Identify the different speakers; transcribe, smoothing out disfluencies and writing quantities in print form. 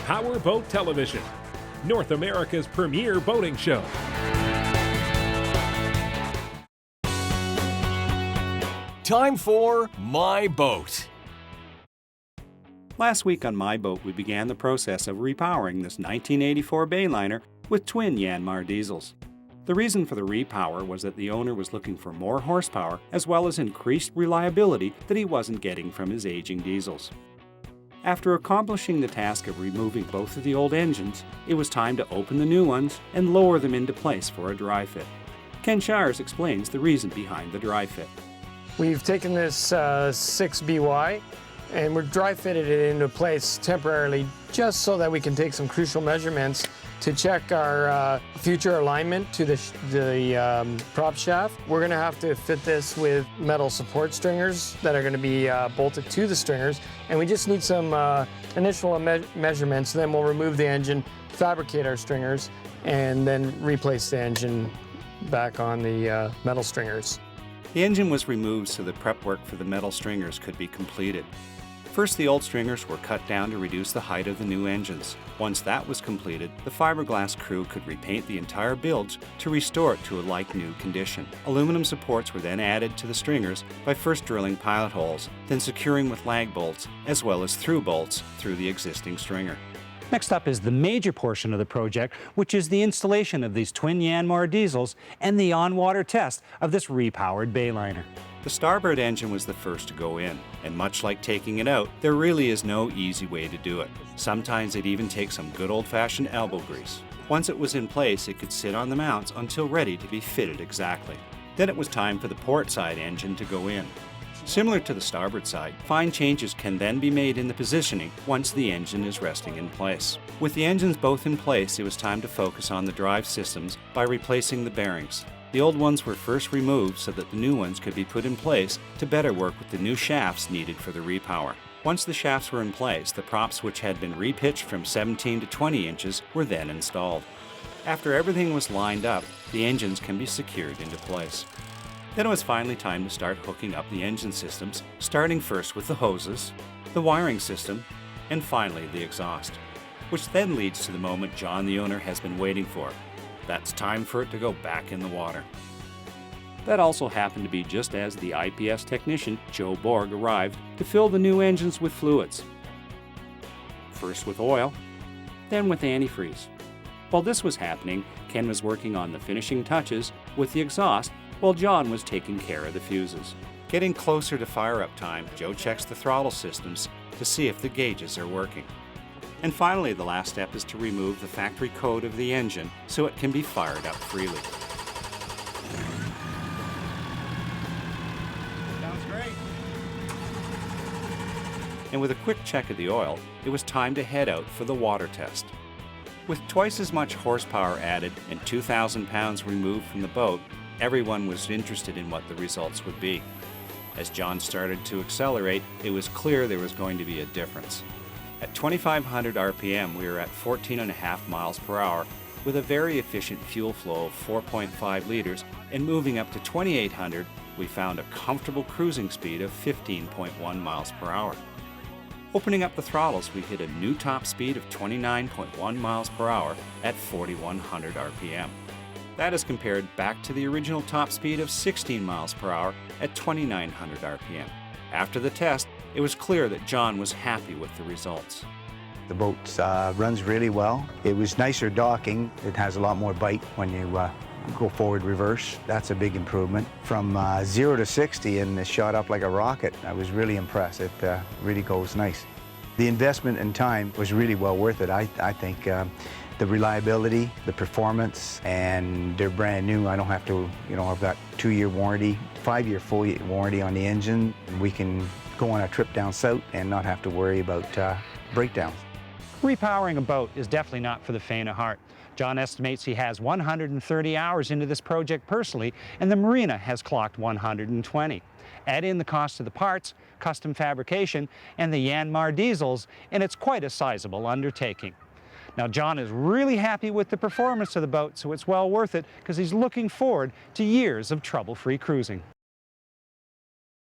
Speaker 1: PowerBoat Television, North America's premier boating show.
Speaker 2: Time for My Boat.
Speaker 3: Last week on My Boat, we began the process of repowering this 1984 Bayliner with twin Yanmar diesels. The reason for the repower was that the owner was looking for more horsepower as well as increased reliability that he wasn't getting from his aging diesels. After accomplishing the task of removing both of the old engines, it was time to open the new ones and lower them into place for a dry fit. Ken Shires explains the reason behind the dry fit.
Speaker 4: We've taken this 6BY and we're dry fitted it into place temporarily just so that we can take some crucial measurements to check our future alignment to the prop shaft. We're going to have to fit this with metal support stringers that are going to be bolted to the stringers, and we just need some initial measurements. Then we'll remove the engine, fabricate our stringers, and then replace the engine back on the metal stringers.
Speaker 3: The engine was removed so the prep work for the metal stringers could be completed. First, the old stringers were cut down to reduce the height of the new engines. Once that was completed, the fiberglass crew could repaint the entire bilge to restore it to a like-new condition. Aluminum supports were then added to the stringers by first drilling pilot holes, then securing with lag bolts, as well as through bolts through the existing stringer.
Speaker 5: Next up is the major portion of the project, which is the installation of these twin Yanmar diesels and the on-water test of this repowered Bayliner.
Speaker 3: The starboard engine was the first to go in, and much like taking it out, there really is no easy way to do it. Sometimes it even takes some good old-fashioned elbow grease. Once it was in place, it could sit on the mounts until ready to be fitted exactly. Then it was time for the port side engine to go in. Similar to the starboard side, fine changes can then be made in the positioning once the engine is resting in place. With the engines both in place, it was time to focus on the drive systems by replacing the bearings. The old ones were first removed so that the new ones could be put in place to better work with the new shafts needed for the repower. Once the shafts were in place, the props, which had been repitched from 17 to 20 inches, were then installed. After everything was lined up, the engines can be secured into place. Then it was finally time to start hooking up the engine systems, starting first with the hoses, the wiring system, and finally the exhaust, which then leads to the moment John, the owner, has been waiting for. That's time for it to go back in the water. That also happened to be just as the IPS technician, Joe Borg, arrived to fill the new engines with fluids. First with oil, then with antifreeze. While this was happening, Ken was working on the finishing touches with the exhaust while John was taking care of the fuses. Getting closer to fire-up time, Joe checks the throttle systems to see if the gauges are working. And finally, the last step is to remove the factory code of the engine so it can be fired up freely.
Speaker 6: Sounds great.
Speaker 3: And with a quick check of the oil, it was time to head out for the water test. With twice as much horsepower added and 2,000 pounds removed from the boat, everyone was interested in what the results would be. As John started to accelerate, it was clear there was going to be a difference. At 2,500 RPM, we were at 14.5 miles per hour with a very efficient fuel flow of 4.5 liters, and moving up to 2,800, we found a comfortable cruising speed of 15.1 miles per hour. Opening up the throttles, we hit a new top speed of 29.1 miles per hour at 4,100 RPM. That is compared back to the original top speed of 16 miles per hour at 2,900 RPM. After the test, it was clear that John was happy with the results.
Speaker 7: The boat runs really well. It was nicer docking. It has a lot more bite when you go forward reverse. That's a big improvement. From 0 to 60 and it shot up like a rocket. I was really impressed. It really goes nice. The investment in time was really well worth it. I think the reliability, the performance, and they're brand new. I don't have to, I've got 2-year warranty, 5-year full warranty on the engine. We can go on a trip down south and not have to worry about breakdowns.
Speaker 5: Repowering a boat is definitely not for the faint of heart. John estimates he has 130 hours into this project personally, and the marina has clocked 120. Add in the cost of the parts, custom fabrication, and the Yanmar diesels, and it's quite a sizable undertaking. Now, John is really happy with the performance of the boat, so it's well worth it because he's looking forward to years of trouble-free cruising.